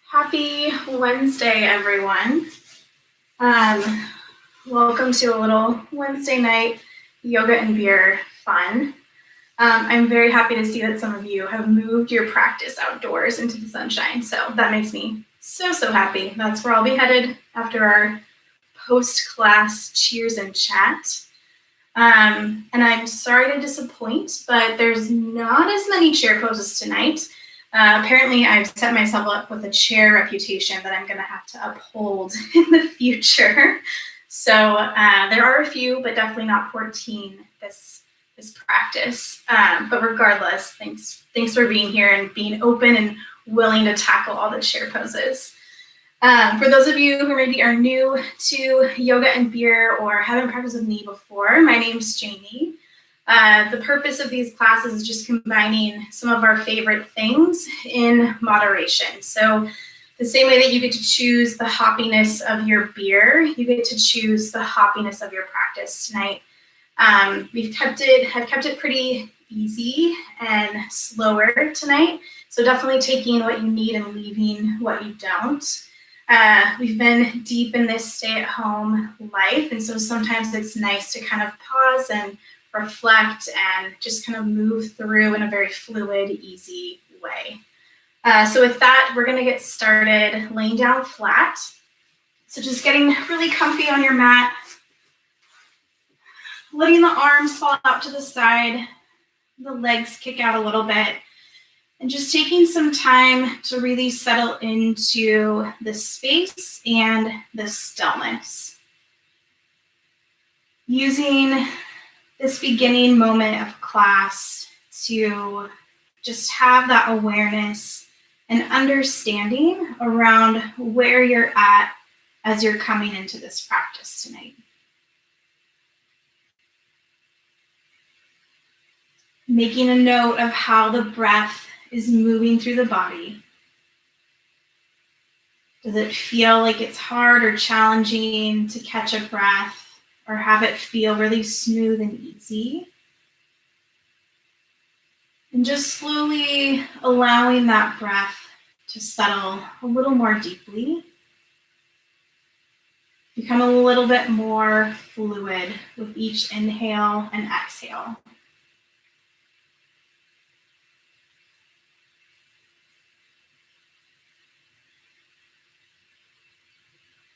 Happy Wednesday, everyone. Welcome to a little Wednesday night yoga and beer fun. I'm very happy to see that some of you have moved your practice outdoors into the sunshine, so that makes me so happy. That's where I'll be headed after our post-class cheers and chat. And I'm sorry to disappoint, but there's not as many chair poses tonight. Apparently, I've set myself up with a chair reputation that I'm going to have to uphold in the future. So there are a few, but definitely not 14 this practice. But regardless, thanks for being here and being open and willing to tackle all the chair poses. For those of you who maybe are new to yoga and beer or haven't practiced with me before, my name's Jaime. The purpose of these classes is just combining some of our favorite things in moderation. So the same way that you get to choose the hoppiness of your beer, you get to choose the hoppiness of your practice tonight. I've kept it pretty easy and slower tonight. So definitely taking what you need and leaving what you don't. We've been deep in this stay-at-home life, and so sometimes it's nice to kind of pause and reflect and just kind of move through in a very fluid, easy way. So with that, we're going to get started laying down flat. So just getting really comfy on your mat, letting the arms fall out to the side, the legs kick out a little bit, and just taking some time to really settle into the space and the stillness. Using this beginning moment of class to just have that awareness and understanding around where you're at as you're coming into this practice tonight. Making a note of how the breath is moving through the body. Does it feel like it's hard or challenging to catch a breath? Or have it feel really smooth and easy. And just slowly allowing that breath to settle a little more deeply. Become a little bit more fluid with each inhale and exhale.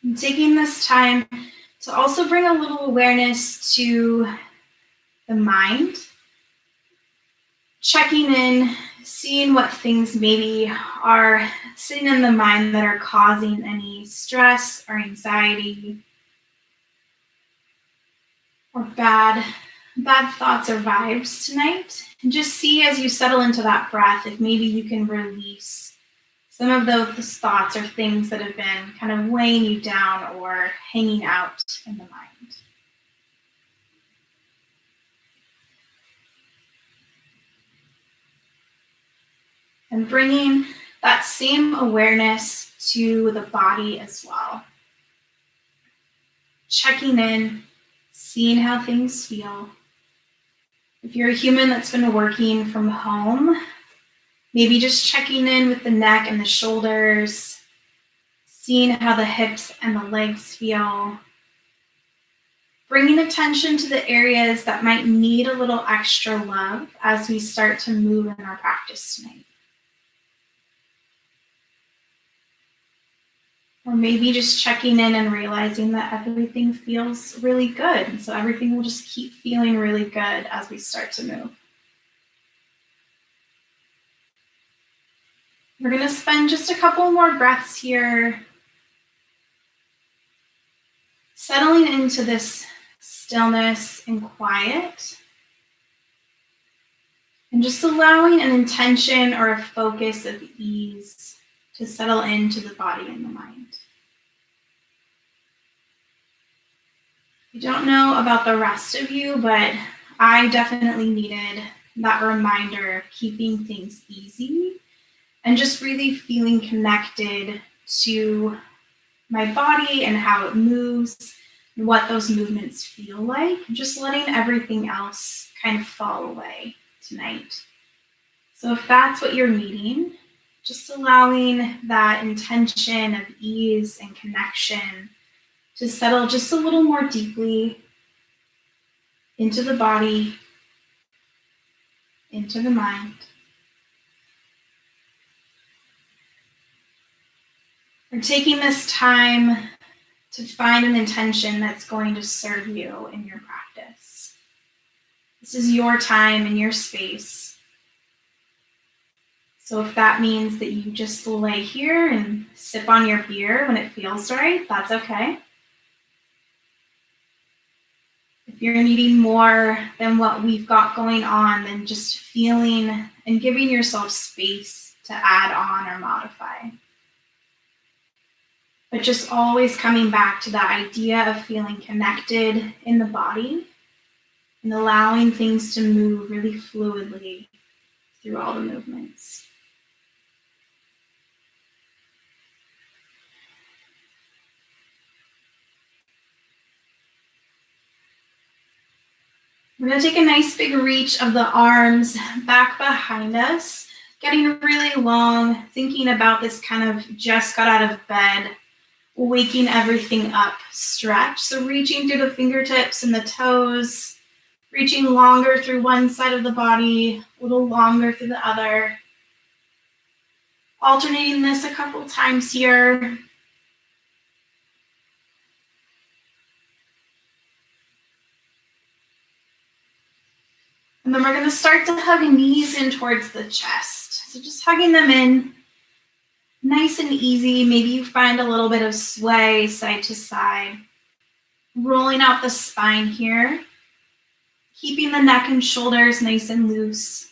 And taking this time to also bring a little awareness to the mind, checking in, seeing what things maybe are sitting in the mind that are causing any stress or anxiety or bad thoughts or vibes tonight. And just see as you settle into that breath if maybe you can release some of those thoughts or things that have been kind of weighing you down or hanging out in the mind. And bringing that same awareness to the body as well. Checking in, seeing how things feel. If you're a human that's been working from home, maybe just checking in with the neck and the shoulders, seeing how the hips and the legs feel. Bringing attention to the areas that might need a little extra love as we start to move in our practice tonight. Or maybe just checking in and realizing that everything feels really good. And so everything will just keep feeling really good as we start to move. We're going to spend just a couple more breaths here, settling into this stillness and quiet, and just allowing an intention or a focus of ease to settle into the body and the mind. I don't know about the rest of you, but I definitely needed that reminder of keeping things easy and just really feeling connected to my body and how it moves and what those movements feel like, just letting everything else kind of fall away tonight. So if that's what you're needing, just allowing that intention of ease and connection to settle just a little more deeply into the body, into the mind. We're taking this time to find an intention that's going to serve you in your practice. This is your time and your space. So if that means that you just lay here and sip on your beer when it feels right, that's okay. If you're needing more than what we've got going on, then just feeling and giving yourself space to add on or modify. But just always coming back to that idea of feeling connected in the body and allowing things to move really fluidly through all the movements. We're going to take a nice big reach of the arms back behind us, getting really long, thinking about this kind of just got out of bed, waking everything up stretch. So reaching through the fingertips and the toes, reaching longer through one side of the body, a little longer through the other. Alternating this a couple times here. And then we're going to start to hug knees in towards the chest. So just hugging them in, nice and easy. Maybe you find a little bit of sway side to side. Rolling out the spine here. Keeping the neck and shoulders nice and loose.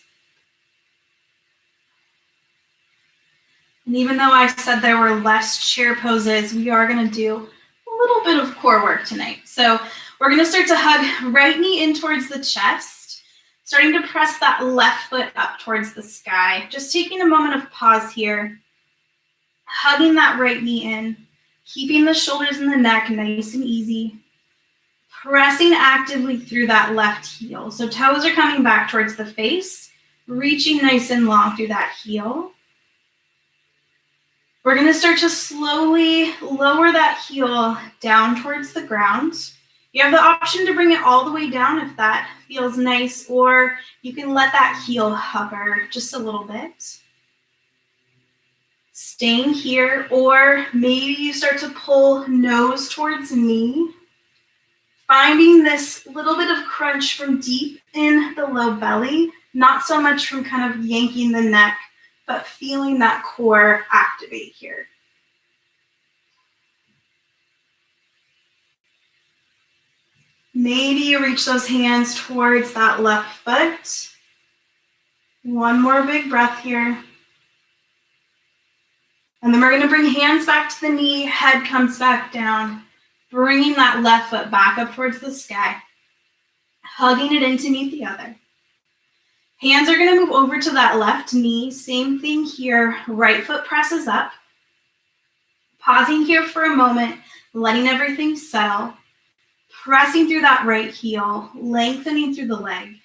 And even though I said there were less chair poses, we are going to do a little bit of core work tonight. So we're going to start to hug right knee in towards the chest, starting to press that left foot up towards the sky. Just taking a moment of pause here, hugging that right knee in, keeping the shoulders and the neck nice and easy, pressing actively through that left heel. So toes are coming back towards the face, reaching nice and long through that heel. We're going to start to slowly lower that heel down towards the ground. You have the option to bring it all the way down if that feels nice, or you can let that heel hover just a little bit. Staying here, or maybe you start to pull nose towards knee. Finding this little bit of crunch from deep in the low belly, not so much from kind of yanking the neck, but feeling that core activate here. Maybe you reach those hands towards that left foot. One more big breath here. And then we're going to bring hands back to the knee, head comes back down, bringing that left foot back up towards the sky, hugging it in to meet the other. Hands are going to move over to that left knee. Same thing here. Right foot presses up. Pausing here for a moment, letting everything settle. Pressing through that right heel, lengthening through the leg.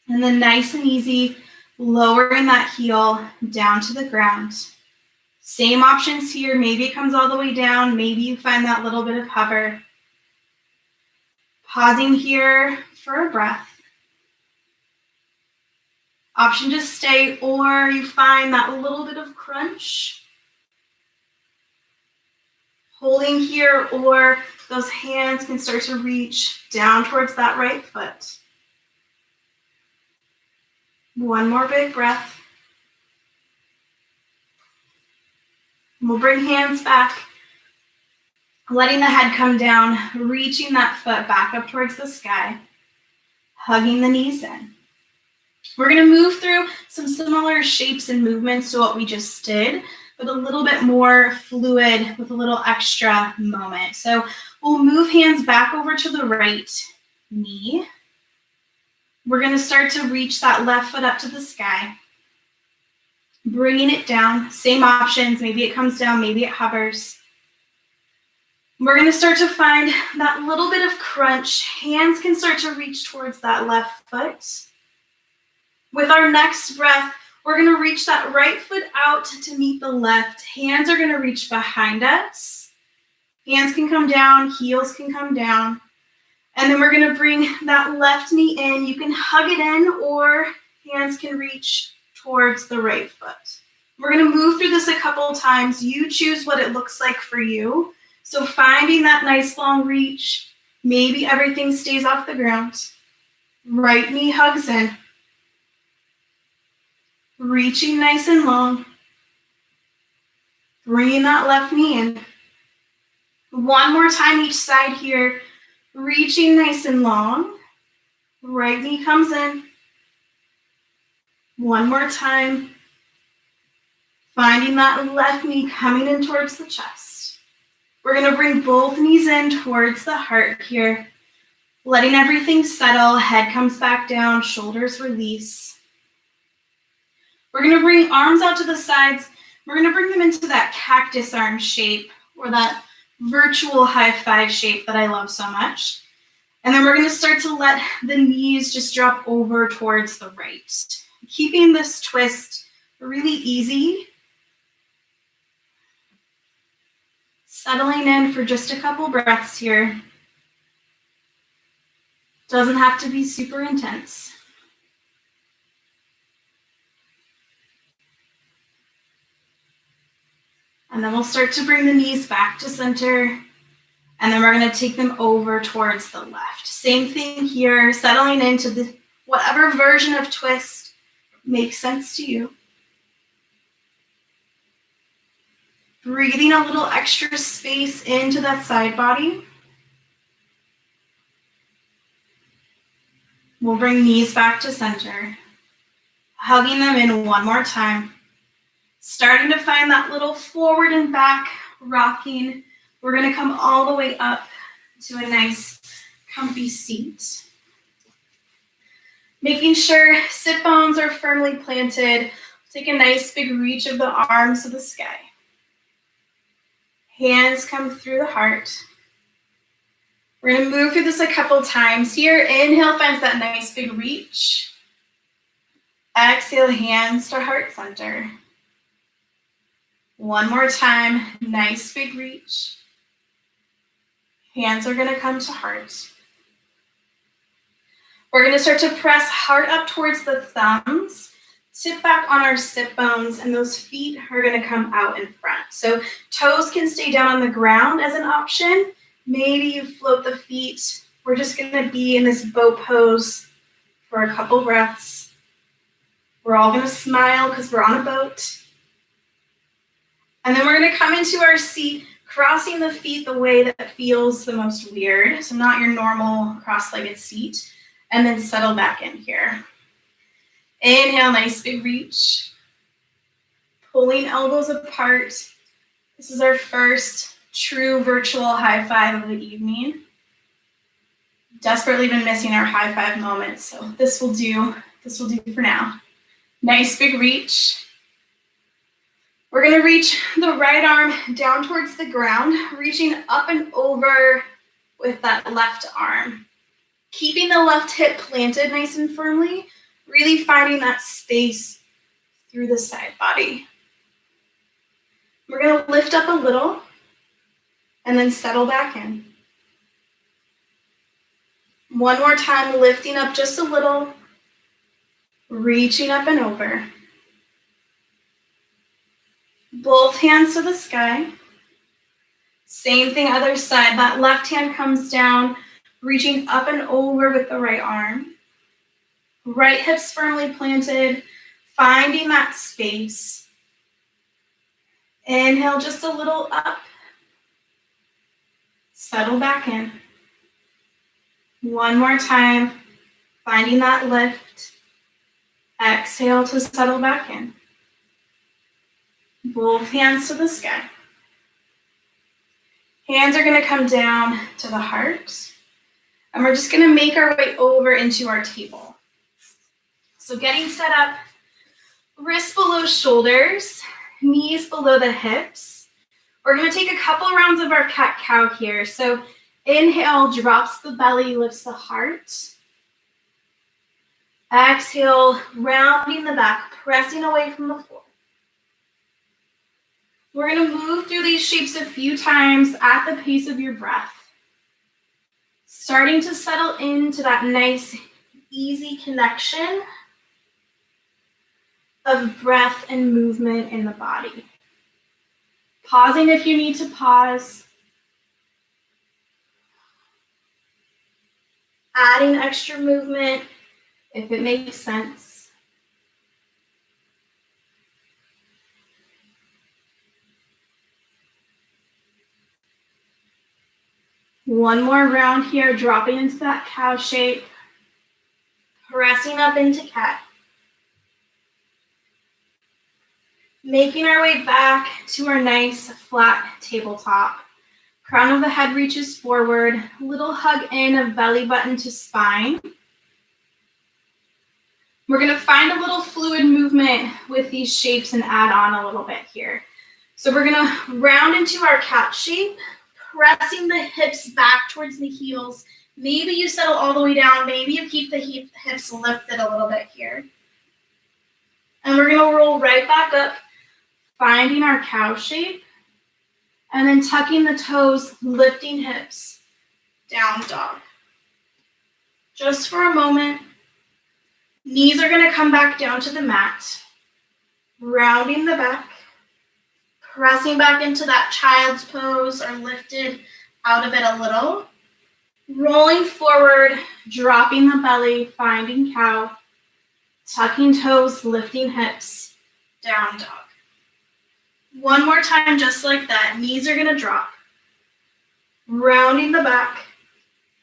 And then nice and easy, lowering that heel down to the ground. Same options here. Maybe it comes all the way down. Maybe you find that little bit of hover. Pausing here for a breath. Option to stay, or you find that little bit of crunch. Holding here, or those hands can start to reach down towards that right foot. One more big breath. We'll bring hands back. Letting the head come down, reaching that foot back up towards the sky, hugging the knees in. We're going to move through some similar shapes and movements to what we just did, but a little bit more fluid with a little extra moment. So we'll move hands back over to the right knee. We're going to start to reach that left foot up to the sky, bringing it down. Same options. Maybe it comes down, maybe it hovers. We're going to start to find that little bit of crunch. Hands can start to reach towards that left foot. With our next breath, we're going to reach that right foot out to meet the left. Hands are going to reach behind us. Hands can come down, heels can come down. And then we're going to bring that left knee in. You can hug it in, or hands can reach towards the right foot. We're going to move through this a couple times. You choose what it looks like for you. So finding that nice long reach. Maybe everything stays off the ground. Right knee hugs in. Reaching nice and long. Bringing that left knee in. One more time each side here. Reaching nice and long. Right knee comes in. One more time. Finding that left knee coming in towards the chest. We're going to bring both knees in towards the heart here. Letting everything settle. Head comes back down. Shoulders release. We're going to bring arms out to the sides. We're going to bring them into that cactus arm shape, or that virtual high five shape that I love so much. And then we're going to start to let the knees just drop over towards the right. Keeping this twist really easy. Settling in for just a couple breaths here. Doesn't have to be super intense. And then we'll start to bring the knees back to center. And then we're going to take them over towards the left. Same thing here, settling into whatever version of twist makes sense to you. Breathing a little extra space into that side body. We'll bring knees back to center. Hugging them in one more time. Starting to find that little forward and back rocking. We're going to come all the way up to a nice comfy seat. Making sure sit bones are firmly planted. Take a nice big reach of the arms to the sky. Hands come through the heart. We're going to move through this a couple times here. Inhale finds that nice big reach. Exhale, hands to heart center. One more time, nice big reach. Hands are going to come to heart. We're going to start to press heart up towards the thumbs, tip back on our sit bones, and those feet are going to come out in front. So toes can stay down on the ground as an option. Maybe you float the feet. We're just going to be in this boat pose for a couple breaths. We're all going to smile because we're on a boat. And then we're going to come into our seat, crossing the feet the way that feels the most weird. So not your normal cross-legged seat. And then settle back in here. Inhale, nice big reach. Pulling elbows apart. This is our first true virtual high five of the evening. Desperately been missing our high five moment, so this will do for now. Nice big reach. We're going to reach the right arm down towards the ground, reaching up and over with that left arm. Keeping the left hip planted nice and firmly, really finding that space through the side body. We're going to lift up a little and then settle back in. One more time, lifting up just a little, reaching up and over. Both hands to the sky. Same thing, other side. That left hand comes down, reaching up and over with the right arm. Right hips firmly planted, finding that space. Inhale just a little up. Settle back in. One more time, finding that lift. Exhale to settle back in. Both hands to the sky. Hands are going to come down to the heart. And we're just going to make our way over into our table. So getting set up, wrists below shoulders, knees below the hips. We're going to take a couple rounds of our cat-cow here. So inhale, drops the belly, lifts the heart. Exhale, rounding the back, pressing away from the floor. We're going to move through these shapes a few times at the pace of your breath. Starting to settle into that nice, easy connection of breath and movement in the body. Pausing if you need to pause. Adding extra movement if it makes sense. One more round here, dropping into that cow shape, pressing up into cat. Making our way back to our nice flat tabletop. Crown of the head reaches forward, little hug in of belly button to spine. We're going to find a little fluid movement with these shapes and add on a little bit here. So we're going to round into our cat shape, pressing the hips back towards the heels. Maybe you settle all the way down. Maybe you keep the hips lifted a little bit here. And we're going to roll right back up, finding our cow shape, and then tucking the toes, lifting hips, down dog. Just for a moment. Knees are going to come back down to the mat, rounding the back, pressing back into that child's pose or lifted out of it a little. Rolling forward, dropping the belly, finding cow, tucking toes, lifting hips, down dog. One more time, just like that. Knees are going to drop. Rounding the back,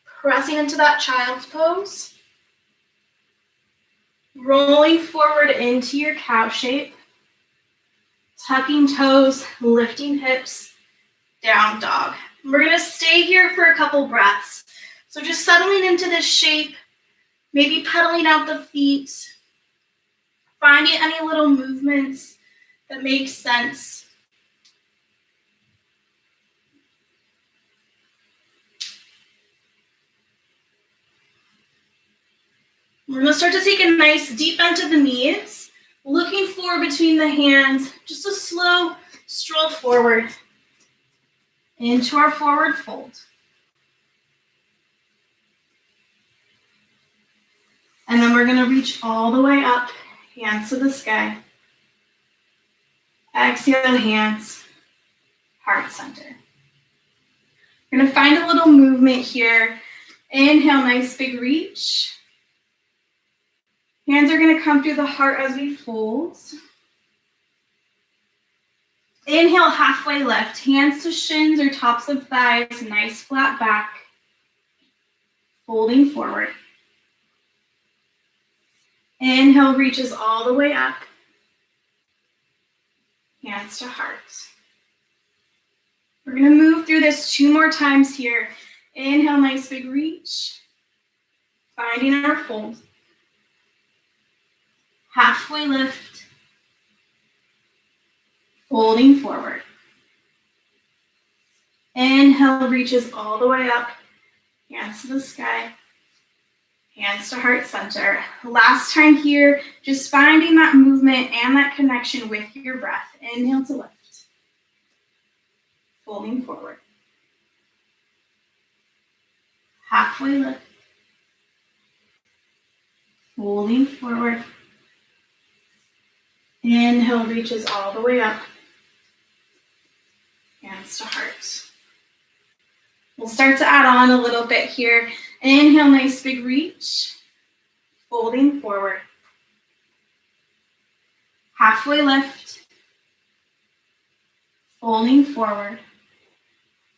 pressing into that child's pose. Rolling forward into your cow shape. Tucking toes, lifting hips, down dog. We're going to stay here for a couple breaths. So just settling into this shape, maybe pedaling out the feet, finding any little movements that make sense. We're going to start to take a nice deep bend to the knees, looking forward between the hands, just a slow stroll forward into our forward fold. And then we're going to reach all the way up, hands to the sky. Exhale, hands, heart center. We're going to find a little movement here. Inhale, nice big reach. Hands are going to come through the heart as we fold. Inhale, halfway lift. Hands to shins or tops of thighs, nice flat back. Folding forward. Inhale, reaches all the way up. Hands to heart. We're going to move through this 2 more times here. Inhale, nice big reach. Finding our fold. Halfway lift. Folding forward. Inhale, reaches all the way up. Hands to the sky. Hands to heart center. Last time here, just finding that movement and that connection with your breath. Inhale to lift. Folding forward. Halfway lift. Folding forward. Inhale, reaches all the way up. Hands to heart. We'll start to add on a little bit here. Inhale, nice big reach. Folding forward. Halfway lift. Folding forward.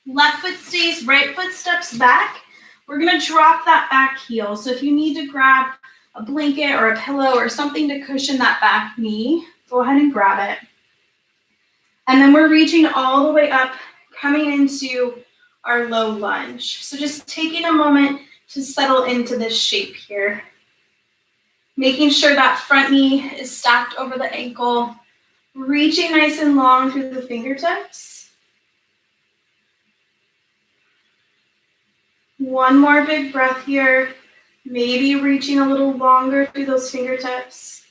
Left foot stays, right foot steps back. We're going to drop that back heel. So if you need to grab a blanket or a pillow or something to cushion that back knee, go ahead and grab it. And then we're reaching all the way up, coming into our low lunge. So just taking a moment to settle into this shape here. Making sure that front knee is stacked over the ankle. Reaching nice and long through the fingertips. One more big breath here. Maybe reaching a little longer through those fingertips.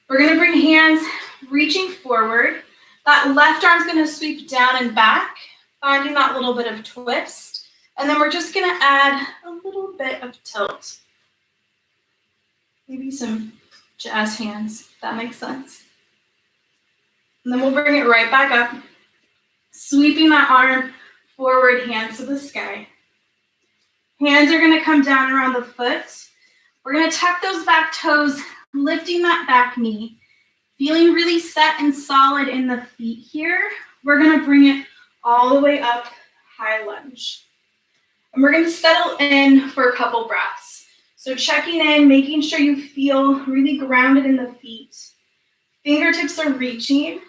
We're going to bring hands reaching forward. That left arm's going to sweep down and back, finding that little bit of twist. And then we're just going to add a little bit of tilt. Maybe some jazz hands, if that makes sense. And then we'll bring it right back up, sweeping that arm forward, hands to the sky. Hands are going to come down around the foot. We're going to tuck those back toes, lifting that back knee. Feeling really set and solid in the feet here. We're going to bring it all the way up, high lunge. And we're going to settle in for a couple breaths. So checking in, making sure you feel really grounded in the feet. Fingertips are reaching.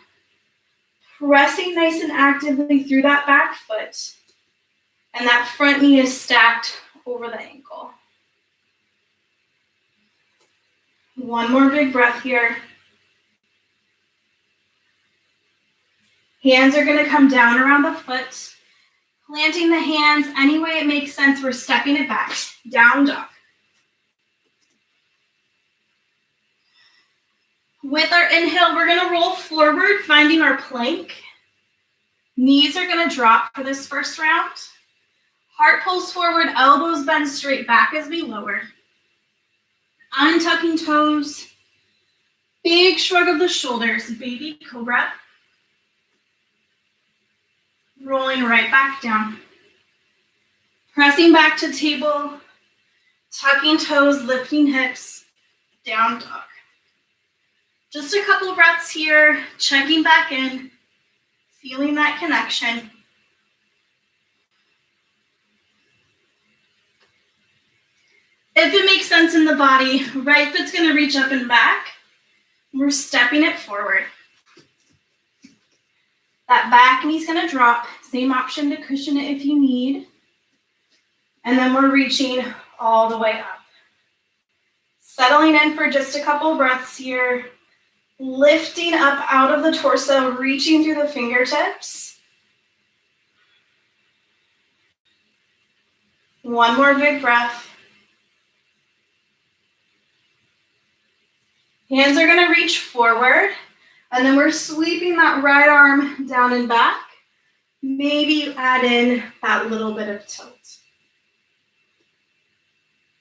Pressing nice and actively through that back foot. And that front knee is stacked over the ankle. One more big breath here. Hands are going to come down around the foot. Planting the hands any way it makes sense. We're stepping it back. Down dog. With our inhale, we're going to roll forward, finding our plank. Knees are going to drop for this first round. Heart pulls forward, elbows bend straight back as we lower. Untucking toes. Big shrug of the shoulders, baby cobra. Rolling right back down. Pressing back to table. Tucking toes, lifting hips. Down dog. Just a couple breaths here, checking back in, feeling that connection. If it makes sense in the body, right foot's going to reach up and back. We're stepping it forward. That back knee's going to drop. Same option to cushion it if you need. And then we're reaching all the way up. Settling in for just a couple breaths here. Lifting up out of the torso, reaching through the fingertips. One more big breath. Hands are going to reach forward, and then we're sweeping that right arm down and back. Maybe add in that little bit of tilt.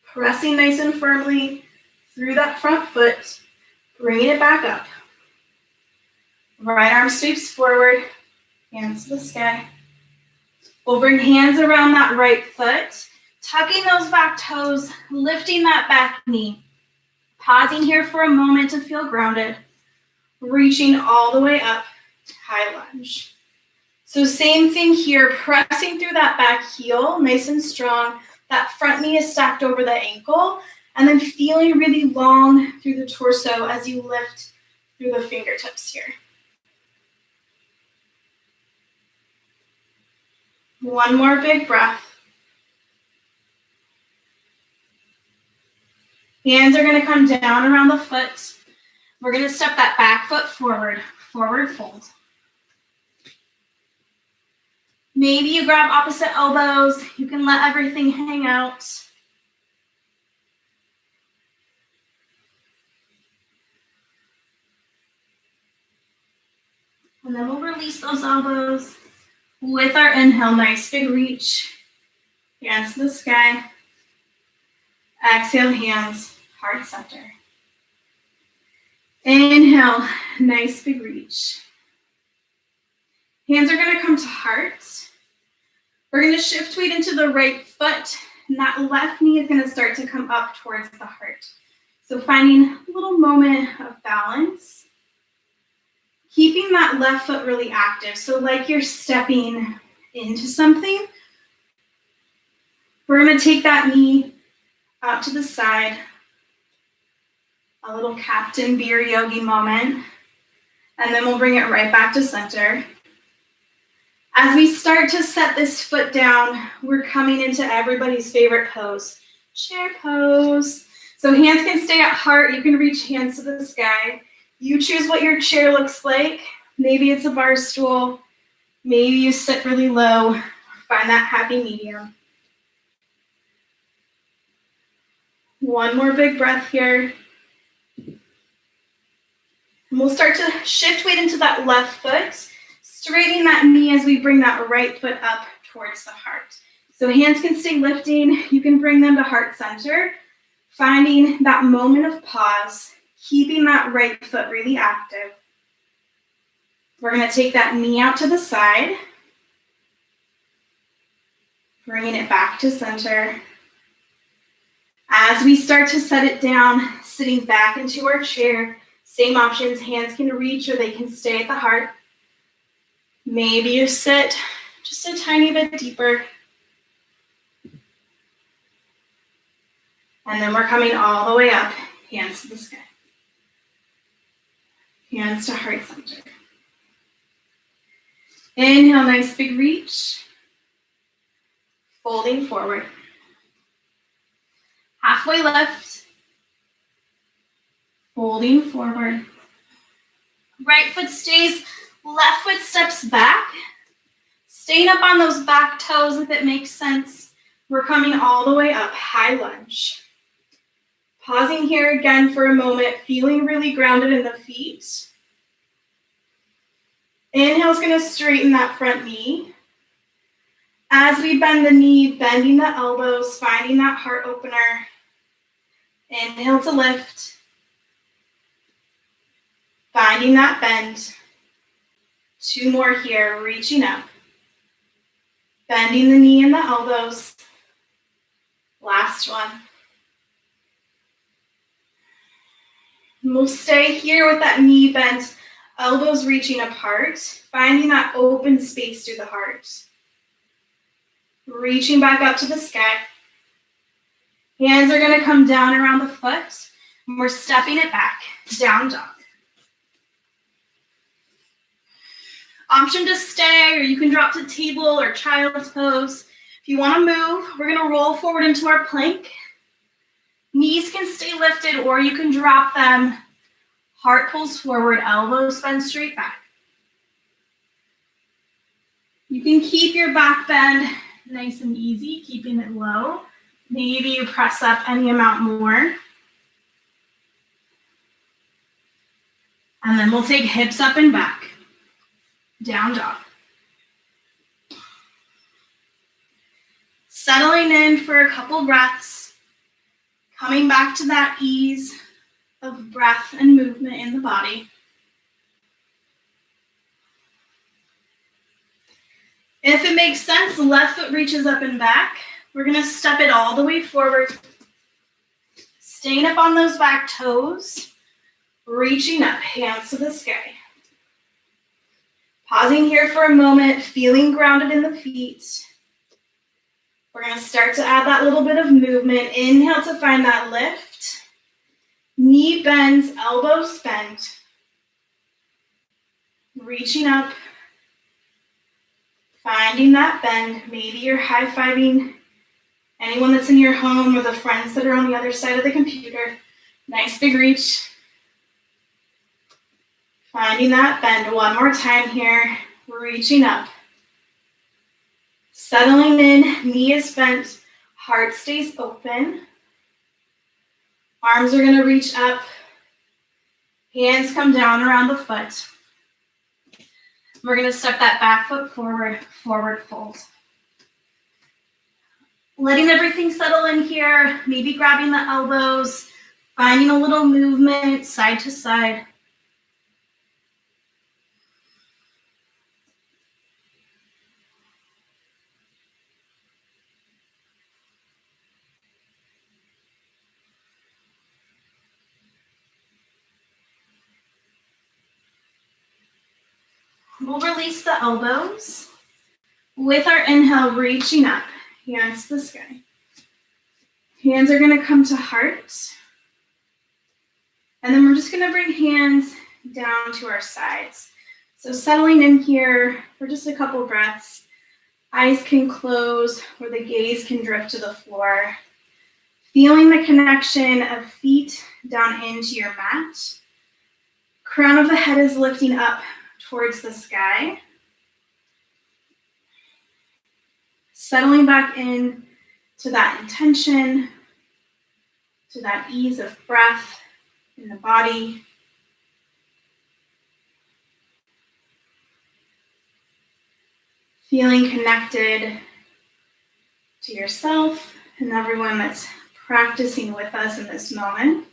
Pressing nice and firmly through that front foot. Bringing it back up. Right arm sweeps forward, hands to the sky. We'll bring hands around that right foot, tucking those back toes, lifting that back knee. Pausing here for a moment to feel grounded. Reaching all the way up, high lunge. So same thing here, pressing through that back heel, nice and strong. That front knee is stacked over the ankle. And then feeling really long through the torso as you lift through the fingertips here. One more big breath. Hands are going to come down around the foot. We're going to step that back foot forward, forward fold. Maybe you grab opposite elbows. You can let everything hang out. And then we'll release those elbows with our inhale. Nice big reach. Hands to the sky. Exhale, hands, heart center. Inhale, nice big reach. Hands are going to come to heart. We're going to shift weight into the right foot, and that left knee is going to start to come up towards the heart. So finding a little moment of balance. Keeping that left foot really active. So like you're stepping into something. We're going to take that knee out to the side. A little Captain Beer Yogi moment. And then we'll bring it right back to center. As we start to set this foot down, we're coming into everybody's favorite pose, chair pose. So hands can stay at heart. You can reach hands to the sky. You choose what your chair looks like. Maybe it's a bar stool. Maybe you sit really low. Find that happy medium. One more big breath here. And we'll start to shift weight into that left foot, straightening that knee as we bring that right foot up towards the heart. So hands can stay lifting. You can bring them to heart center, finding that moment of pause, keeping that right foot really active. We're going to take that knee out to the side, bringing it back to center. As we start to set it down, sitting back into our chair, same options, hands can reach or they can stay at the heart. Maybe you sit just a tiny bit deeper. And then we're coming all the way up, hands to the sky. Hands to heart center. Inhale, nice big reach. Folding forward. Halfway lift. Folding forward. Right foot stays, left foot steps back. Staying up on those back toes if it makes sense. We're coming all the way up, high lunge. Pausing here again for a moment, feeling really grounded in the feet. Inhale's going to straighten that front knee. As we bend the knee, bending the elbows, finding that heart opener. Inhale to lift. Finding that bend. Two more here, reaching up. Bending the knee and the elbows. Last one. We'll stay here with that knee bent, elbows reaching apart, finding that open space through the heart. Reaching back up to the sky. Hands are going to come down around the foot, and we're stepping it back, down dog. Option to stay, or you can drop to table or child's pose. If you want to move, we're going to roll forward into our plank. Knees can stay lifted, or you can drop them. Heart pulls forward, elbows bend straight back. You can keep your back bend nice and easy, keeping it low. Maybe you press up any amount more. And then we'll take hips up and back. Down dog. Settling in for a couple breaths. Coming back to that ease of breath and movement in the body. If it makes sense, the left foot reaches up and back. We're going to step it all the way forward. Staying up on those back toes. Reaching up, hands to the sky. Pausing here for a moment, feeling grounded in the feet. We're going to start to add that little bit of movement. Inhale to find that lift. Knee bends, elbows bend. Reaching up. Finding that bend. Maybe you're high-fiving anyone that's in your home or the friends that are on the other side of the computer. Nice big reach. Finding that bend one more time here. Reaching up. Settling in, knee is bent, heart stays open. Arms are going to reach up. Hands come down around the foot. We're going to step that back foot forward, forward fold. Letting everything settle in here, maybe grabbing the elbows, finding a little movement side to side. We'll release the elbows. With our inhale, reaching up, hands to the sky. Hands are going to come to heart. And then we're just going to bring hands down to our sides. So settling in here for just a couple breaths. Eyes can close or the gaze can drift to the floor. Feeling the connection of feet down into your mat. Crown of the head is lifting up towards the sky. Settling back in to that intention. to that ease of breath in the body. Feeling connected to yourself and everyone that's practicing with us in this moment.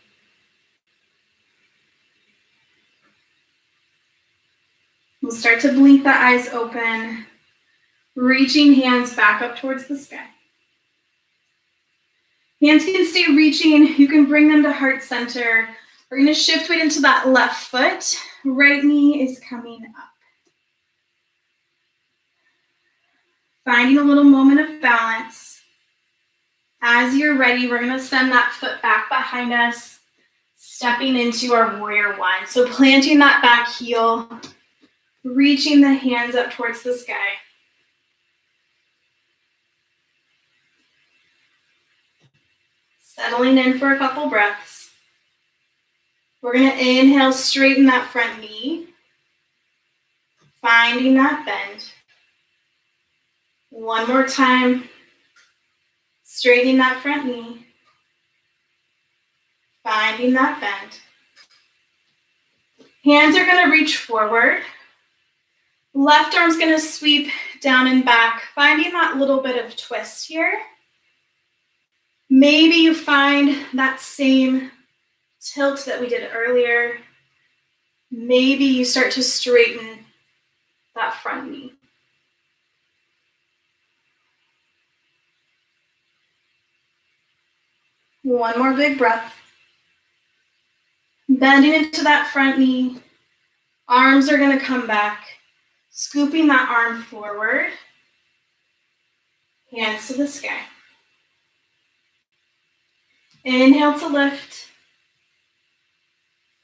We'll start to blink the eyes open, reaching hands back up towards the sky. Hands can stay reaching. You can bring them to heart center. We're going to shift weight into that left foot. Right knee is coming up. Finding a little moment of balance. As you're ready, we're going to send that foot back behind us, stepping into our warrior one. So planting that back heel, reaching the hands up towards the sky. Settling in for a couple breaths. We're going to inhale, straighten that front knee, finding that bend. One more time, straightening that front knee, finding that bend. Hands are going to reach forward. Left arm's going to sweep down and back, finding that little bit of twist here. Maybe you find that same tilt that we did earlier. Maybe you start to straighten that front knee. One more big breath. Bending into that front knee. Arms are going to come back. Scooping that arm forward. Hands to the sky. Inhale to lift.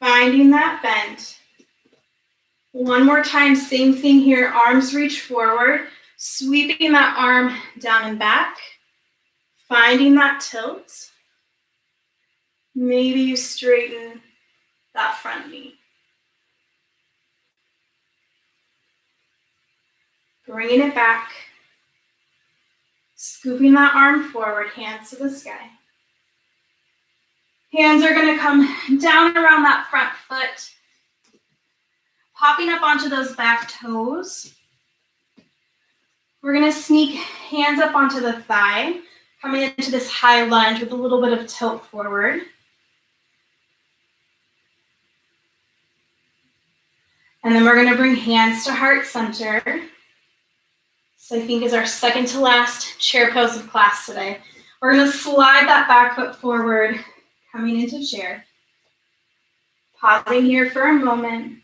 Finding that bend. One more time, same thing here. Arms reach forward. Sweeping that arm down and back. Finding that tilt. Maybe you straighten that front knee. Bringing it back. Scooping that arm forward, hands to the sky. Hands are going to come down around that front foot. Popping up onto those back toes. We're going to sneak hands up onto the thigh, coming into this high lunge with a little bit of tilt forward. And then we're going to bring hands to heart center. So I think is our second to last chair pose of class today. We're going to slide that back foot forward, coming into chair. Pausing here for a moment.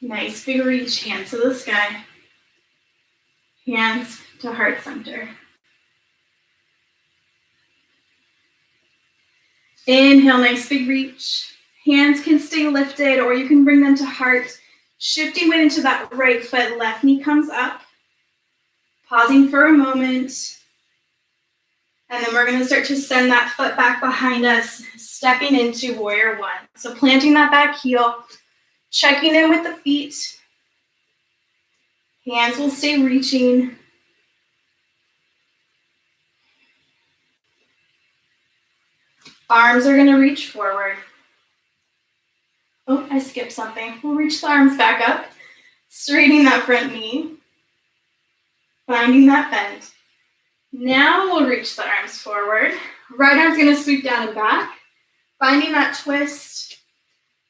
Nice big reach, hands to the sky. Hands to heart center. Inhale, nice big reach. Hands can stay lifted or you can bring them to heart. Shifting weight into that right foot, left knee comes up. Pausing for a moment. And then we're going to start to send that foot back behind us, stepping into warrior one. So planting that back heel, checking in with the feet. Hands will stay reaching. Arms are going to reach forward. Oh, I skipped something. We'll reach the arms back up, straightening that front knee, finding that bend. Now we'll reach the arms forward. Right arm's going to sweep down and back, finding that twist.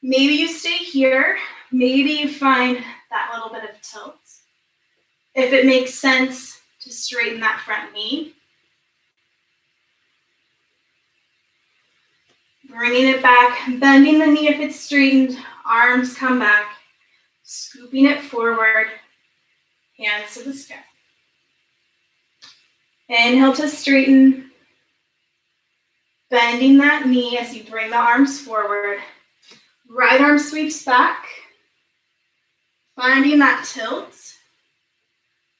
Maybe you stay here. Maybe you find that little bit of tilt. If it makes sense to straighten that front knee. Bringing it back, bending the knee if it's straightened, arms come back, scooping it forward, hands to the sky. Inhale to straighten, bending that knee as you bring the arms forward. Right arm sweeps back, finding that tilt.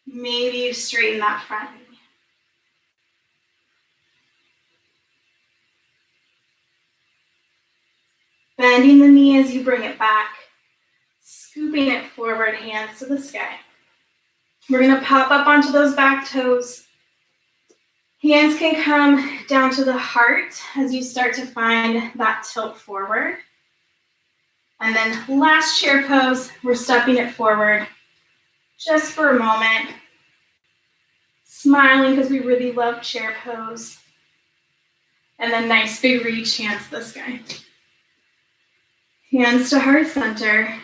Maybe you straighten that front knee. Bending the knee as you bring it back, scooping it forward, hands to the sky. We're going to pop up onto those back toes, Hands can come down to the heart as you start to find that tilt forward. And then last chair pose, we're stepping it forward just for a moment. Smiling because we really love chair pose. And then nice big reach, hands to the sky. Hands to heart center.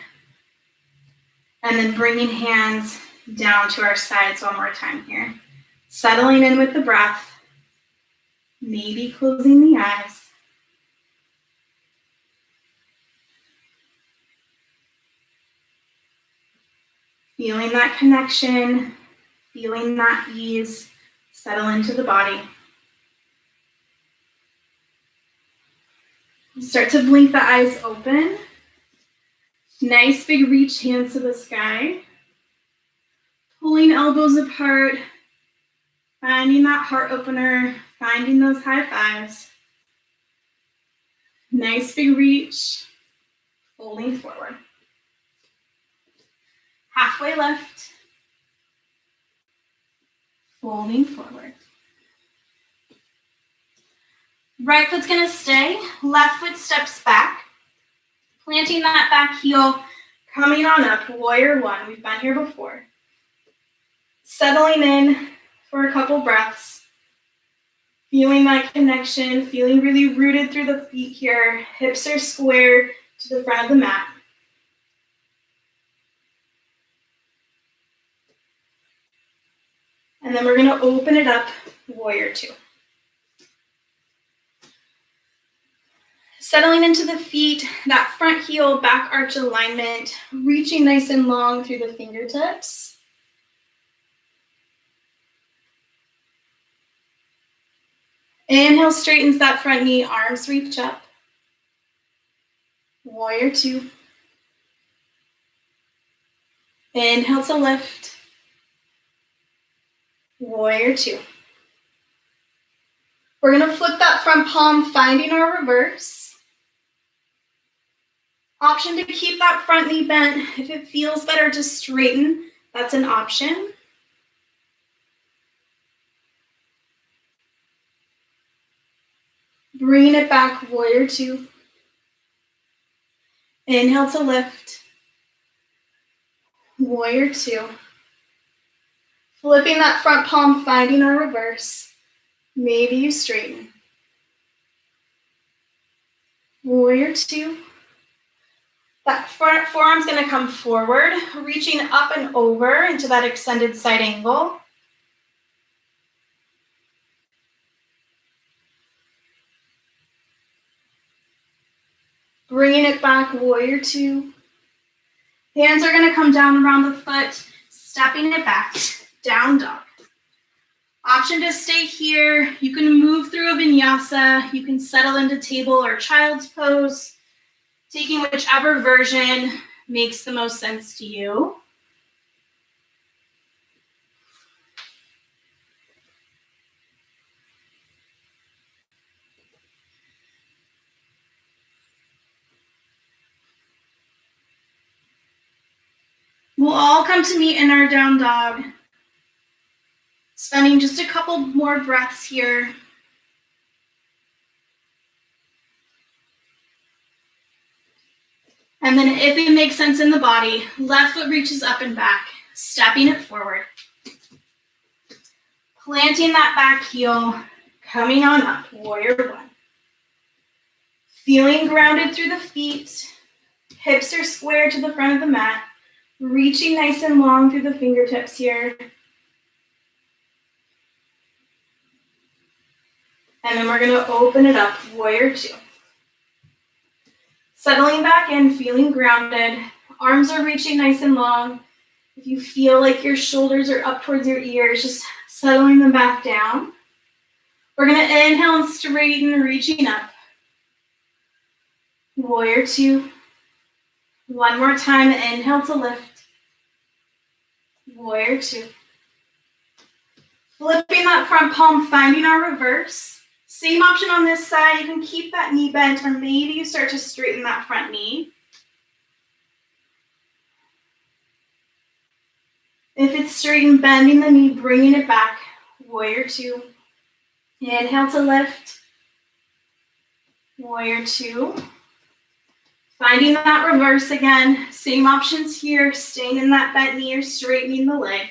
And then bringing hands down to our sides one more time here. Settling in with the breath. Maybe closing the eyes. Feeling that connection, feeling that ease, settle into the body. Start to blink the eyes open. Nice big reach, hands to the sky. Pulling elbows apart, finding that heart opener, finding those high fives. Nice big reach, folding forward. Halfway lift, folding forward. Right foot's gonna stay, left foot steps back. Planting that back heel, coming on up, warrior one. We've been here before. Settling in for a couple breaths. Feeling that connection, feeling really rooted through the feet here. Hips are square to the front of the mat. And then we're gonna open it up, warrior two. Settling into the feet, that front heel, back arch alignment, reaching nice and long through the fingertips. Inhale, straightens that front knee, arms reach up. Warrior two. Inhale to lift. Warrior two. We're gonna flip that front palm, finding our reverse. Option to keep that front knee bent. If it feels better to straighten, that's an option. Bringing it back, warrior two. Inhale to lift. Warrior two. Flipping that front palm, finding our reverse. Maybe you straighten. Warrior two. That front forearm's gonna come forward, reaching up and over into that extended side angle. Bringing it back, warrior two. Hands are gonna come down around the foot, stepping it back, down dog. Option to stay here. You can move through a vinyasa. You can settle into table or child's pose. Taking whichever version makes the most sense to you. We'll all come to meet in our down dog. Spending just a couple more breaths here. And then if it makes sense in the body, left foot reaches up and back, stepping it forward. Planting that back heel, coming on up, warrior one. Feeling grounded through the feet, hips are square to the front of the mat, reaching nice and long through the fingertips here. And then we're gonna open it up, warrior two. Settling back in, feeling grounded. Arms are reaching nice and long. If you feel like your shoulders are up towards your ears, just settling them back down. We're gonna inhale and straighten, reaching up. Warrior two. One more time, inhale to lift. Warrior two. Flipping that front palm, finding our reverse. Same option on this side. You can keep that knee bent, or maybe you start to straighten that front knee. If it's straightened, bending the knee, bringing it back. Warrior two. Inhale to lift. Warrior two. Finding that reverse again. Same options here. Staying in that bent knee or straightening the leg.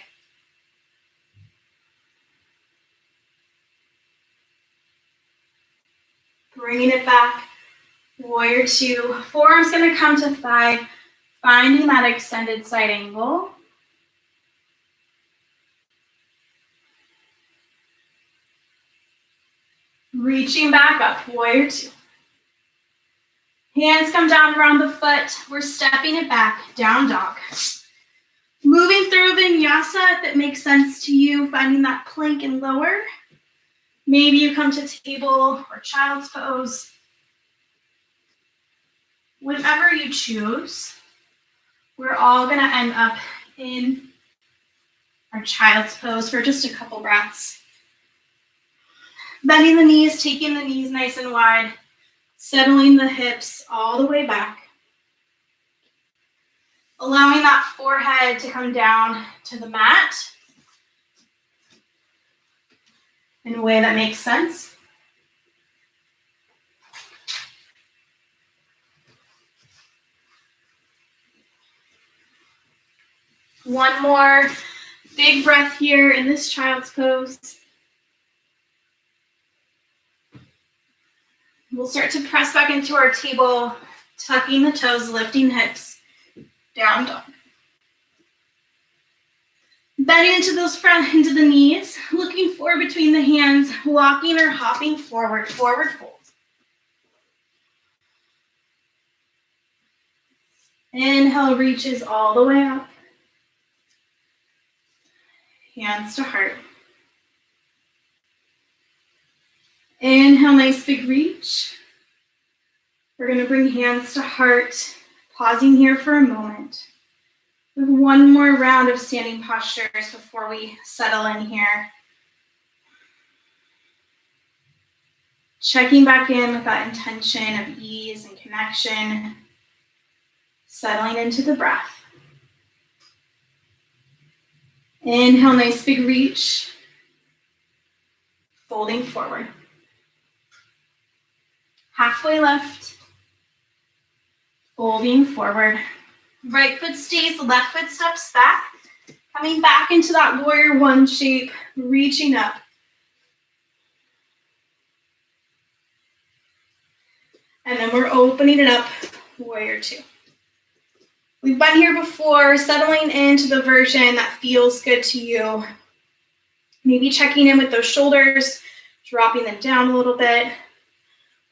Bringing it back. Warrior two. Forearm's going to come to thigh. Finding that extended side angle. Reaching back up. Warrior two. Hands come down around the foot. We're stepping it back. Down dog. Moving through vinyasa if it makes sense to you. Finding that plank and lower. Maybe you come to table or child's pose. Whatever you choose, we're all going to end up in our child's pose for just a couple breaths. Bending the knees, taking the knees nice and wide, settling the hips all the way back. Allowing that forehead to come down to the mat in a way that makes sense. One more big breath here in this child's pose. We'll start to press back into our table, tucking the toes, lifting hips, down dog. Bending into the knees, looking forward between the hands, walking or hopping forward, forward fold. Inhale reaches all the way up. Hands to heart. Inhale, nice big reach. We're going to bring hands to heart, pausing here for a moment. With one more round of standing postures before we settle in here. Checking back in with that intention of ease and connection. Settling into the breath. Inhale, nice big reach. Folding forward. Halfway lift. Folding forward. Right foot stays, left foot steps back. Coming back into that warrior one shape, reaching up. And then we're opening it up, warrior two. We've been here before, settling into the version that feels good to you. Maybe checking in with those shoulders, dropping them down a little bit.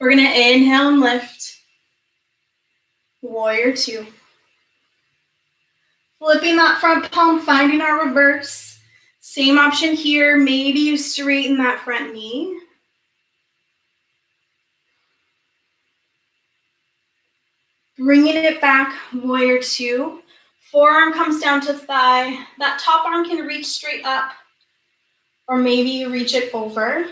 We're gonna inhale and lift. Warrior two. Flipping that front palm, finding our reverse. Same option here. Maybe you straighten that front knee. Bringing it back, warrior two. Forearm comes down to thigh. That top arm can reach straight up, or maybe you reach it over.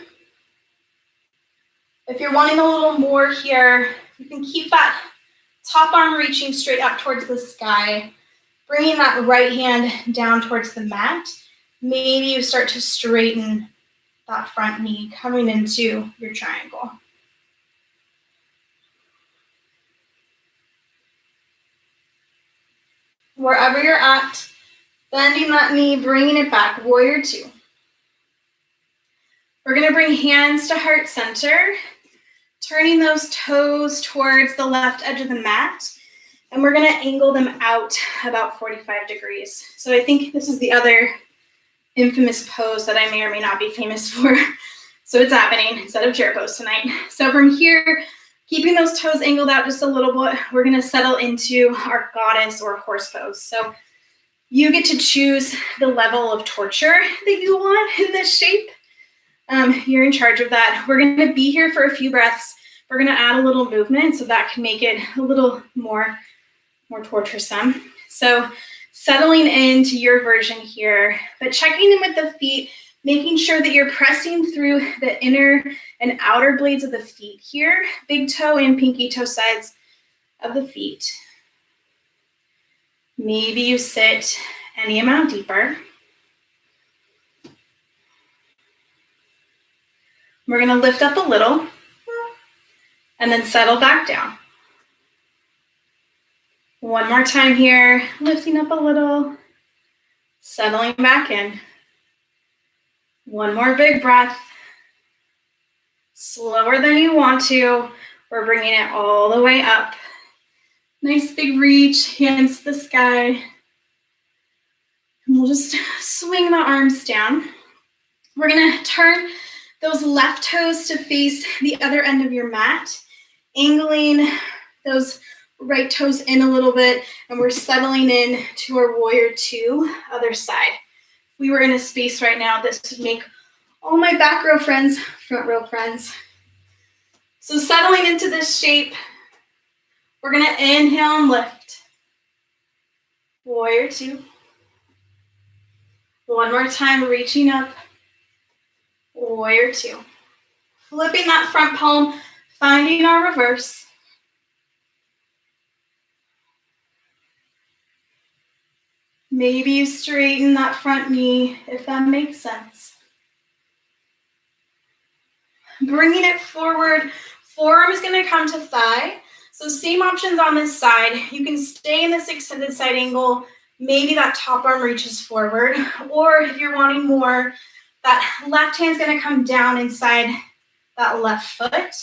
If you're wanting a little more here, you can keep that top arm reaching straight up towards the sky. Bringing that right hand down towards the mat. Maybe you start to straighten that front knee coming into your triangle. Wherever you're at, bending that knee, bringing it back, warrior two. We're gonna bring hands to heart center, turning those toes towards the left edge of the mat, and we're gonna angle them out about 45 degrees. So I think this is the other infamous pose that I may or may not be famous for. So it's happening instead of chair pose tonight. So from here, keeping those toes angled out just a little bit, we're gonna settle into our goddess or horse pose. So you get to choose the level of torture that you want in this shape. You're in charge of that. We're gonna be here for a few breaths. We're gonna add a little movement so that can make it a little more torturesome. So settling into your version here, but checking in with the feet, making sure that you're pressing through the inner and outer blades of the feet here, big toe and pinky toe sides of the feet. Maybe you sit any amount deeper. We're gonna lift up a little and then settle back down. One more time here, lifting up a little, settling back in. One more big breath. Slower than you want to. We're bringing it all the way up. Nice big reach, hands to the sky. And we'll just swing the arms down. We're gonna turn those left toes to face the other end of your mat, angling those right toes in a little bit, and we're settling in to our warrior two, other side. If we were in a space right now, this would make all my back row friends, front row friends. So settling into this shape, we're gonna inhale and lift. Warrior two. One more time, reaching up. Warrior two. Flipping that front palm, finding our reverse. Maybe you straighten that front knee, if that makes sense. Bringing it forward, forearm is gonna come to thigh. So same options on this side. You can stay in this extended side angle. Maybe that top arm reaches forward. Or if you're wanting more, that left hand's gonna come down inside that left foot.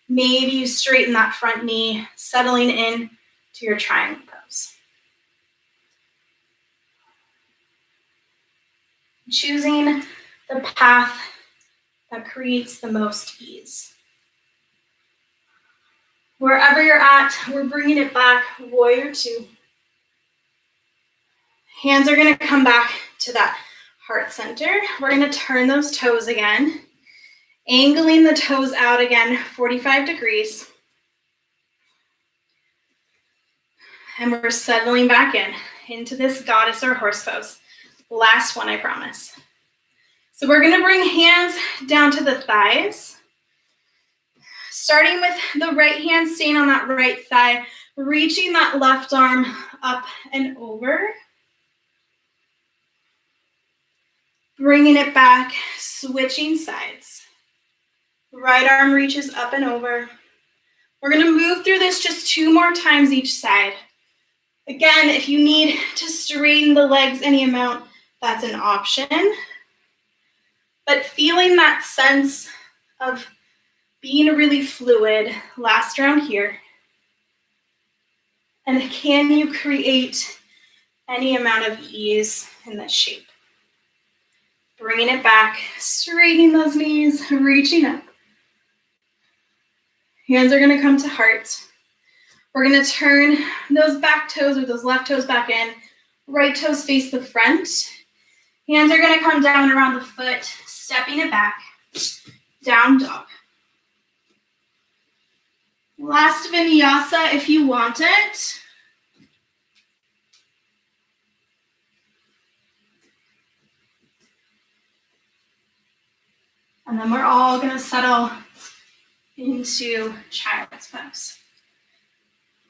Maybe you straighten that front knee, settling in to your triangle pose. Choosing the path that creates the most ease. Wherever you're at, we're bringing it back, warrior two. Hands are gonna come back to that heart center. We're gonna turn those toes again, angling the toes out again, 45 degrees. And we're settling back in, into this goddess or horse pose. Last one, I promise. So we're gonna bring hands down to the thighs. Starting with the right hand staying on that right thigh, reaching that left arm up and over. Bringing it back, switching sides. Right arm reaches up and over. We're gonna move through this just 2 more times each side. Again, if you need to straighten the legs any amount, that's an option. But feeling that sense of being really fluid, last round here. And can you create any amount of ease in this shape? Bringing it back, straightening those knees, reaching up. Hands are gonna come to heart. We're gonna turn those back toes or those left toes back in. Right toes face the front. Hands are gonna come down around the foot, stepping it back. Down dog. Last vinyasa if you want it. And then we're all gonna settle into child's pose.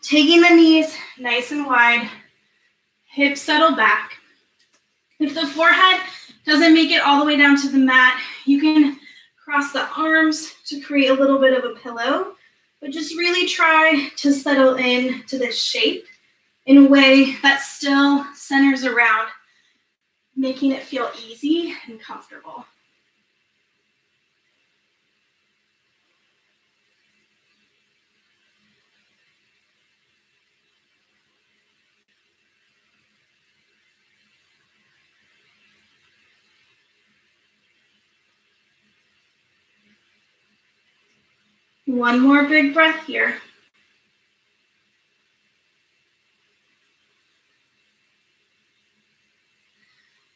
Taking the knees nice and wide, hips settle back. If the forehead doesn't make it all the way down to the mat, you can cross the arms to create a little bit of a pillow, but just really try to settle in to this shape in a way that still centers around, making it feel easy and comfortable. One more big breath here.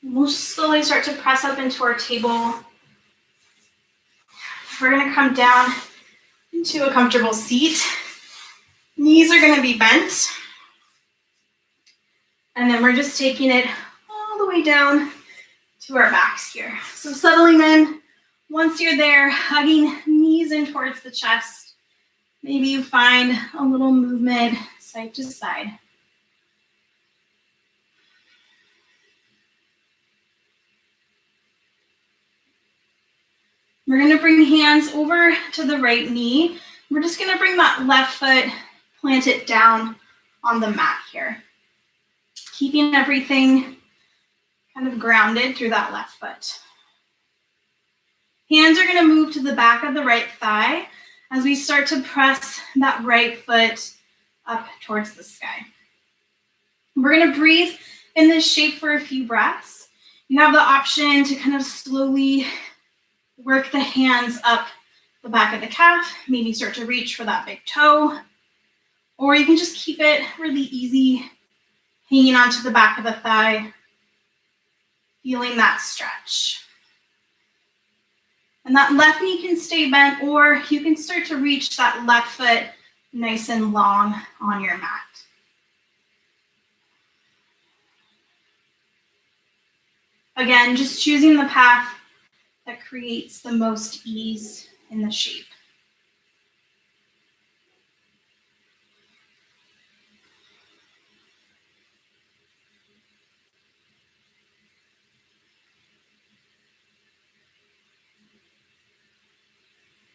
We'll slowly start to press up into our table. We're gonna come down into a comfortable seat. Knees are gonna be bent. And then we're just taking it all the way down to our backs here. So settling in. Once you're there, hugging knees in towards the chest. Maybe you find a little movement side to side. We're gonna bring hands over to the right knee. We're just gonna bring that left foot, plant it down on the mat here. Keeping everything kind of grounded through that left foot. Hands are gonna move to the back of the right thigh as we start to press that right foot up towards the sky. We're gonna breathe in this shape for a few breaths. You have the option to kind of slowly work the hands up the back of the calf, maybe start to reach for that big toe, or you can just keep it really easy, hanging onto the back of the thigh, feeling that stretch. And that left knee can stay bent, or you can start to reach that left foot nice and long on your mat. Again, just choosing the path that creates the most ease in the shape.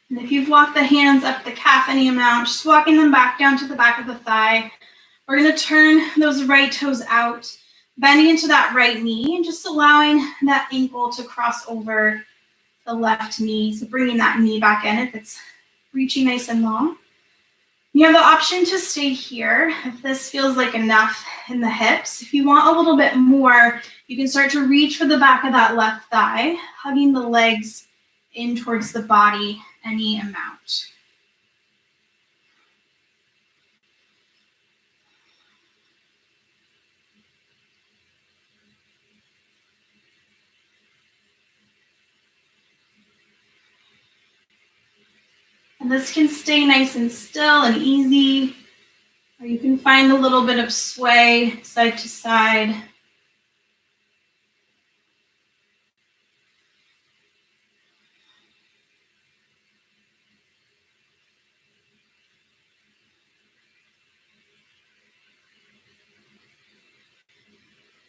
And if you've walked the hands up the calf any amount, just walking them back down to the back of the thigh. We're gonna turn those right toes out, bending into that right knee and just allowing that ankle to cross over the left knee. So bringing that knee back in if it's reaching nice and long. You have the option to stay here if this feels like enough in the hips. If you want a little bit more, you can start to reach for the back of that left thigh, hugging the legs in towards the body any amount. And this can stay nice and still and easy, or you can find a little bit of sway side to side.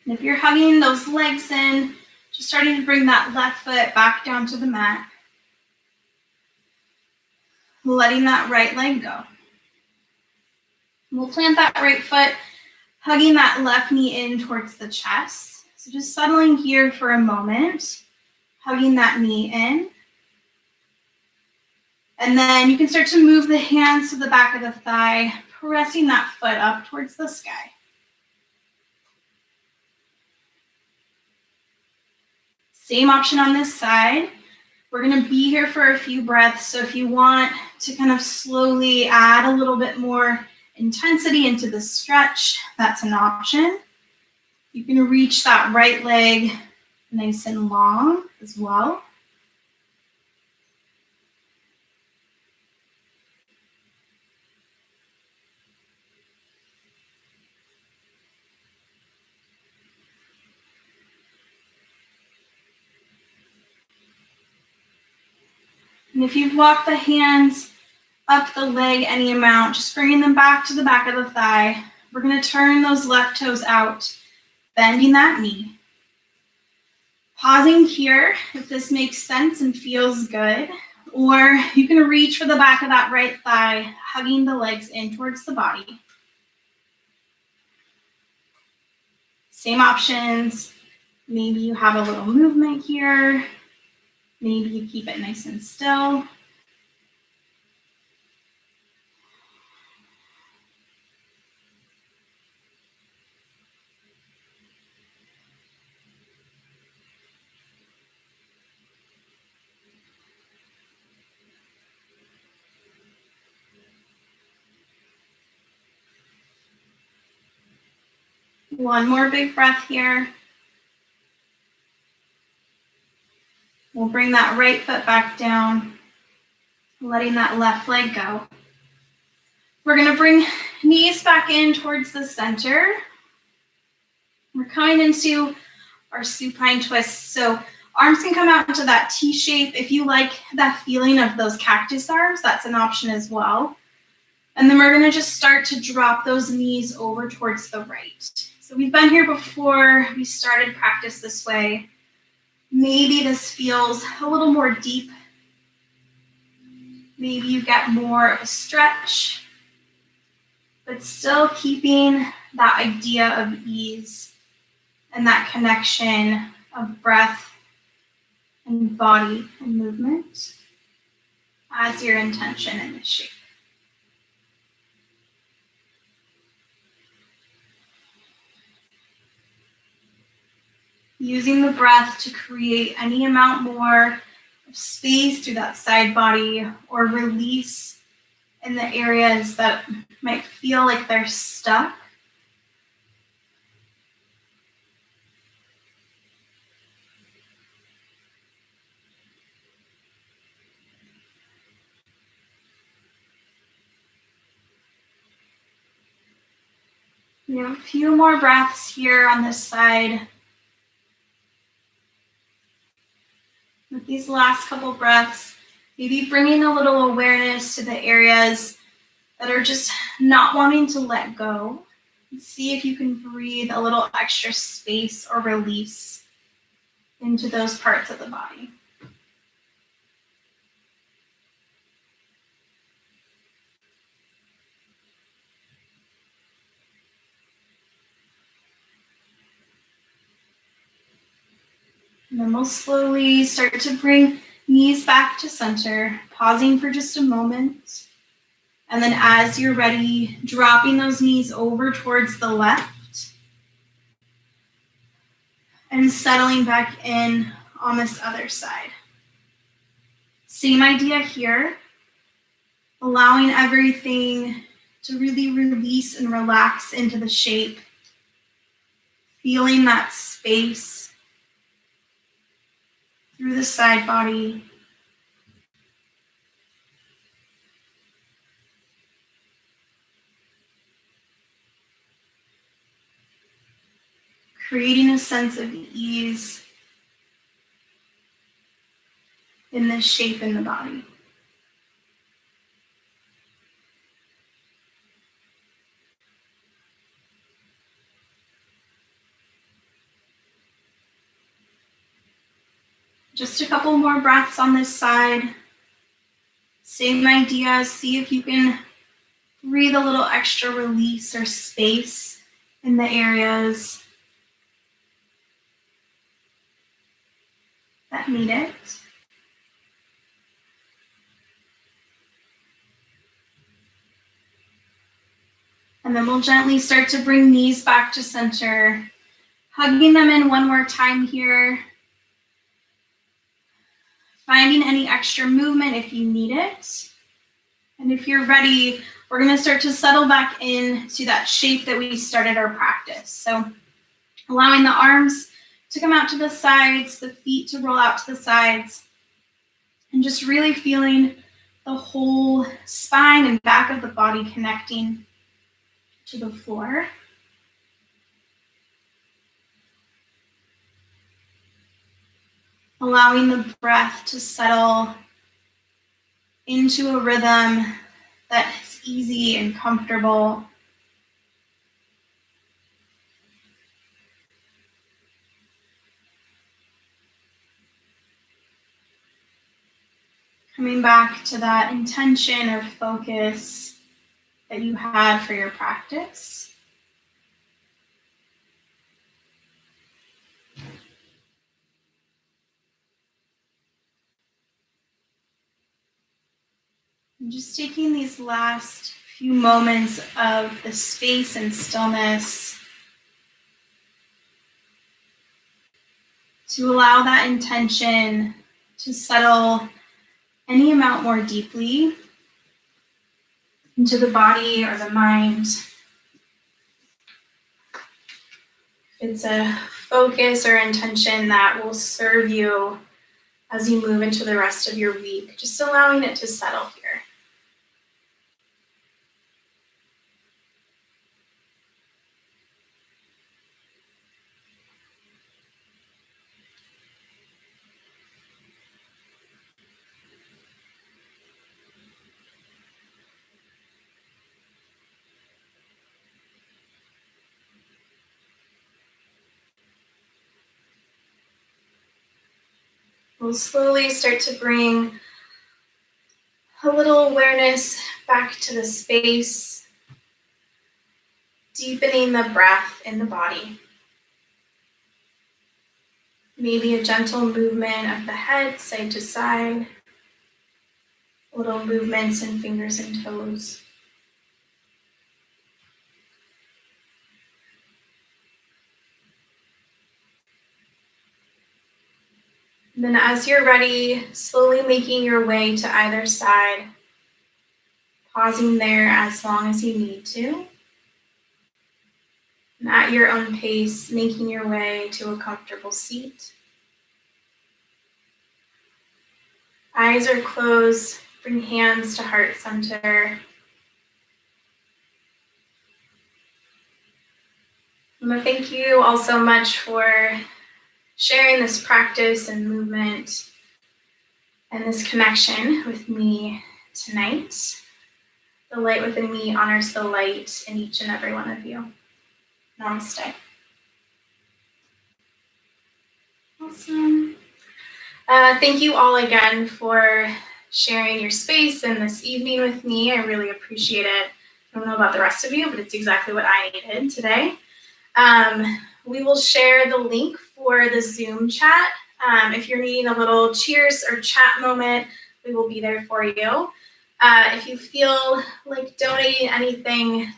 And if you're hugging those legs in, just starting to bring that left foot back down to the mat, letting that right leg go. We'll plant that right foot, hugging that left knee in towards the chest. So just settling here for a moment, hugging that knee in. And then you can start to move the hands to the back of the thigh, pressing that foot up towards the sky. Same option on this side. We're gonna be here for a few breaths. So if you want to kind of slowly add a little bit more intensity into the stretch, that's an option. You can reach that right leg nice and long as well. And if you've walked the hands up the leg any amount, just bringing them back to the back of the thigh. We're gonna turn those left toes out, bending that knee. Pausing here if this makes sense and feels good, or you can reach for the back of that right thigh, hugging the legs in towards the body. Same options. Maybe you have a little movement here. Maybe you keep it nice and still. One more big breath here. We'll bring that right foot back down, letting that left leg go. We're gonna bring knees back in towards the center. We're coming into our supine twist. So arms can come out into that T shape. If you like that feeling of those cactus arms, that's an option as well. And then we're gonna just start to drop those knees over towards the right. So we've been here before we started practice this way. Maybe this feels a little more deep Maybe you get more of a stretch, but still keeping that idea of ease and that connection of breath and body and movement as your intention in this shape. Using the breath to create any amount more of space through that side body or release in the areas that might feel like they're stuck. You know, a few more breaths here on this side. With these last couple breaths, maybe bringing a little awareness to the areas that are just not wanting to let go. And see if you can breathe a little extra space or release into those parts of the body. And then we'll slowly start to bring knees back to center, pausing for just a moment. And then as you're ready, dropping those knees over towards the left and settling back in on this other side. Same idea here, allowing everything to really release and relax into the shape, feeling that space through the side body. Creating a sense of ease in this shape in the body. Just a couple more breaths on this side. Same idea, see if you can breathe a little extra release or space in the areas that need it. And then we'll gently start to bring knees back to center, hugging them in one more time here. Finding any extra movement if you need it. And if you're ready, we're going to start to settle back into that shape that we started our practice. So allowing the arms to come out to the sides, the feet to roll out to the sides, and just really feeling the whole spine and back of the body connecting to the floor. Allowing the breath to settle into a rhythm that is easy and comfortable. Coming back to that intention or focus that you had for your practice. And just taking these last few moments of the space and stillness to allow that intention to settle any amount more deeply into the body or the mind. It's a focus or intention that will serve you as you move into the rest of your week, just allowing it to settle here. We'll slowly start to bring a little awareness back to the space, deepening the breath in the body. Maybe a gentle movement of the head side to side, little movements in fingers and toes. And then as you're ready, slowly making your way to either side, pausing there as long as you need to. And at your own pace, making your way to a comfortable seat. Eyes are closed, bring hands to heart center. I want to thank you all so much for sharing this practice and movement and this connection with me tonight. The light within me honors the light in each and every one of you. Namaste. Awesome. Thank you all again for sharing your space and this evening with me. I really appreciate it. I don't know about the rest of you, but it's exactly what I needed today. We will share the link for the Zoom chat. If you're needing a little cheers or chat moment, we will be there for you. If you feel like donating anything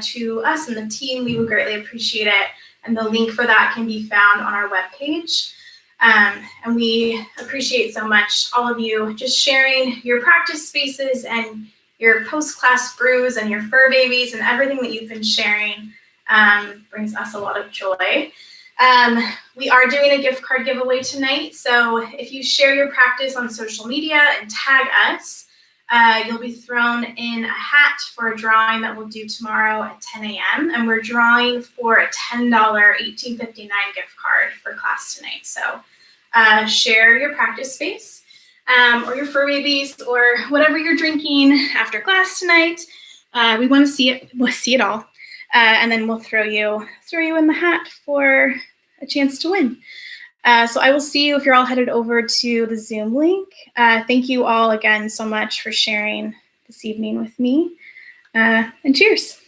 to us and the team, we would greatly appreciate it. And the link for that can be found on our webpage. And we appreciate so much all of you just sharing your practice spaces and your post-class brews and your fur babies and everything that you've been sharing brings us a lot of joy. We are doing a gift card giveaway tonight. So if you share your practice on social media and tag us, you'll be thrown in a hat for a drawing that we'll do tomorrow at 10 a.m. And we're drawing for a $10 $18.59 gift card for class tonight. So share your practice space or your fur babies or whatever you're drinking after class tonight. We want to see it. We'll see it all. And then we'll throw you in the hat for a chance to win. So I will see you if you're all headed over to the Zoom link. Thank you all again so much for sharing this evening with me. And cheers.